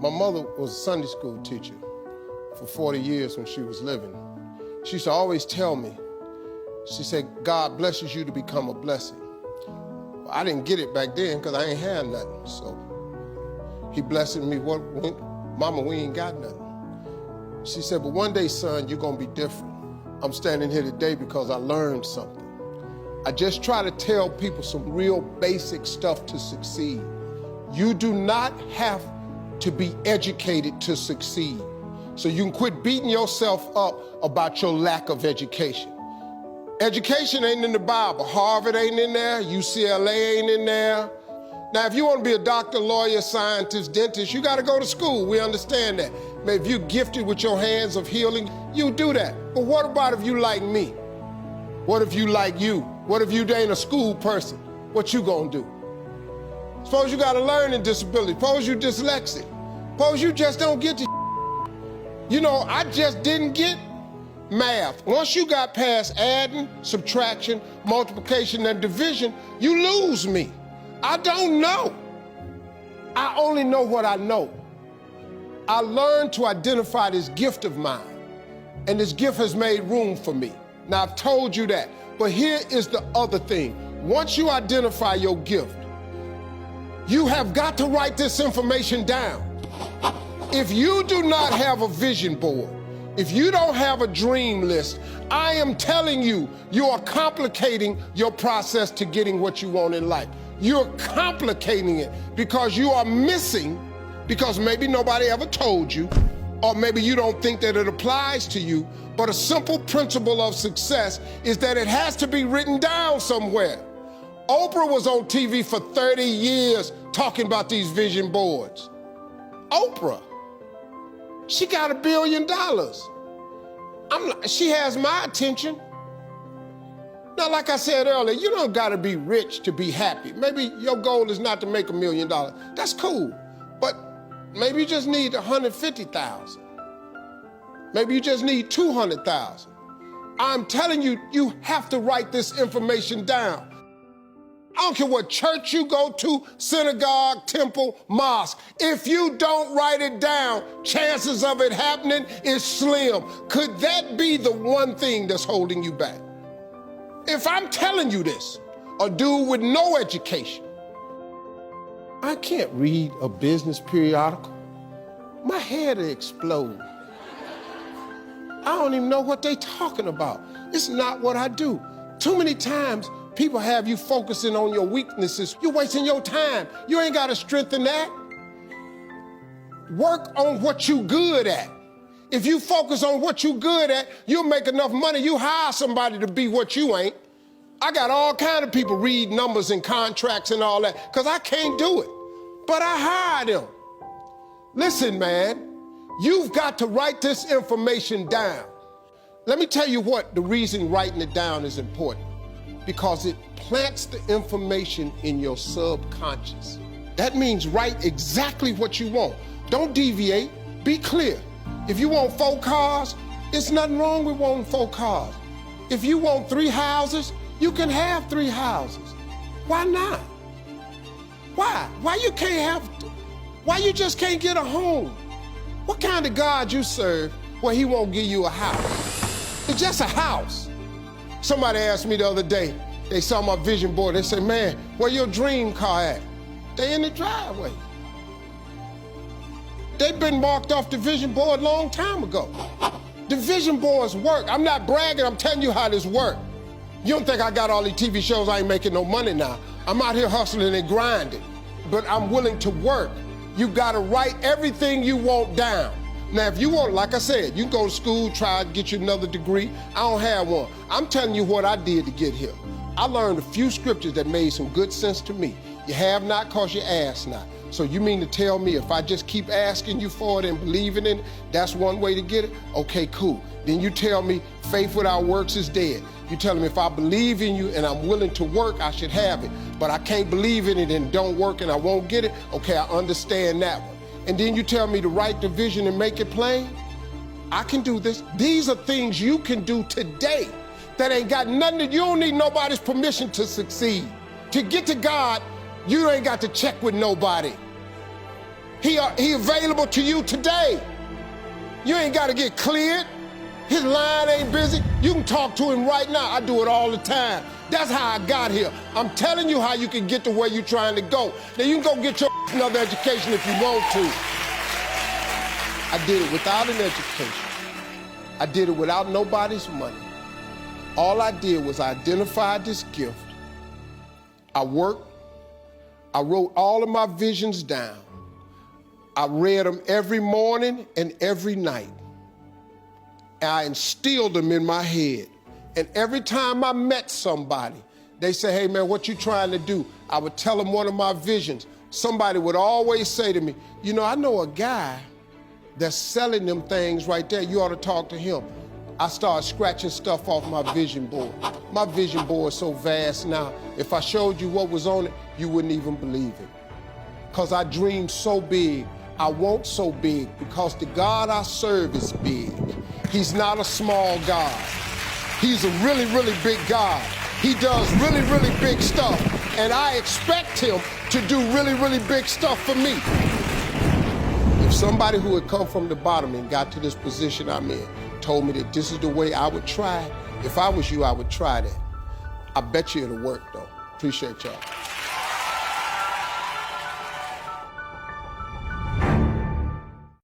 My mother was a Sunday school teacher for 40 years when she was living. She used to always tell me, she said, God blesses you to become a blessing. Well, I didn't get it back then because I ain't had nothing. So he blessed me, Mama, we ain't got nothing. She said, but one day, son, you're gonna be different. I'm standing here today because I learned something. I just try to tell people some real basic stuff to succeed. You do not have to be educated to succeed. So you can quit beating yourself up about your lack of education. Education ain't in the Bible. Harvard ain't in there, UCLA ain't in there. Now, if you want to be a doctor, lawyer, scientist, dentist, you got to go to school. We understand that. If you're gifted with your hands of healing, you do that. But what about if you like me? What if you like you? What if you ain't a school person? What you gonna do? Suppose you got a learning disability. Suppose you dyslexic. Suppose you just don't get the You know, I just didn't get math. Once you got past adding, subtraction, multiplication, and division, you lose me. I don't know. I only know what I know. I learned to identify this gift of mine, and this gift has made room for me. Now, I've told you that, but here is the other thing. Once you identify your gift, you have got to write this information down. If you do not have a vision board, if you don't have a dream list, I am telling you, you are complicating your process to getting what you want in life. You're complicating it because you are missing, because maybe nobody ever told you, or maybe you don't think that it applies to you, but a simple principle of success is that it has to be written down somewhere. Oprah was on TV for 30 years talking about these vision boards. Oprah, she got $1 billion. She has my attention. Now, like I said earlier, you don't gotta be rich to be happy. Maybe your goal is not to make $1 million. That's cool, but maybe you just need 150,000. Maybe you just need 200,000. I'm telling you, you have to write this information down. I don't care what church you go to, synagogue, temple, mosque. If you don't write it down, chances of it happening is slim. Could that be the one thing that's holding you back? If I'm telling you this, a dude with no education, I can't read a business periodical. My head will explode. I don't even know what they're talking about. It's not what I do. Too many times, people have you focusing on your weaknesses. You're wasting your time. You ain't got to strengthen that. Work on what you good at. If you focus on what you good at, you'll make enough money. You hire somebody to be what you ain't. I got all kind of people read numbers and contracts and all that, because I can't do it. But I hire them. Listen, man, you've got to write this information down. Let me tell you what the reason writing it down is important. Because it plants the information in your subconscious. That means write exactly what you want. Don't deviate, be clear. If you want 4 cars, it's nothing wrong with wanting 4 cars. If you want 3 houses, you can have 3 houses. Why not? Why? Why you just can't get a home? What kind of God you serve where he won't give you a house? It's just a house. Somebody asked me the other day, they saw my vision board, they said, man, where your dream car at? They in the driveway. They've been marked off the vision board a long time ago. The vision boards work. I'm not bragging, I'm telling you how this works. You don't think I got all these TV shows, I ain't making no money now. I'm out here hustling and grinding, but I'm willing to work. You gotta write everything you want down. Now, if you want, like I said, you can go to school, try to get you another degree. I don't have one. I'm telling you what I did to get here. I learned a few scriptures that made some good sense to me. You have not because you ask not. So you mean to tell me if I just keep asking you for it and believing in it, that's one way to get it? Okay, cool. Then you tell me faith without works is dead. You tell me if I believe in you and I'm willing to work, I should have it. But I can't believe in it and don't work and I won't get it. Okay, I understand that one. And then you tell me to write the vision and make it plain? I can do this. These are things you can do today that ain't got nothing to, you don't need nobody's permission to succeed. To get to God, you ain't got to check with nobody. He available to you today. You ain't got to get cleared. His line ain't busy. You can talk to him right now. I do it all the time. That's how I got here. I'm telling you how you can get to where you're trying to go. Now you can go get your another education if you want to. I did it without an education. I did it without nobody's money. All I did was identify this gift. I worked. I wrote all of my visions down. I read them every morning and every night. I instilled them in my head. And every time I met somebody, they say, hey man, what you trying to do? I would tell them one of my visions. Somebody would always say to me, you know, I know a guy that's selling them things right there. You ought to talk to him. I started scratching stuff off my vision board. My vision board is so vast now, if I showed you what was on it, you wouldn't even believe it. Because I dreamed so big. I want so big because the God I serve is big. He's not a small God. He's a really, really big God. He does really, really big stuff. And I expect him to do really, really big stuff for me. If somebody who had come from the bottom and got to this position I'm in told me that this is the way I would try, if I was you, I would try that. I bet you it'll work though. Appreciate y'all.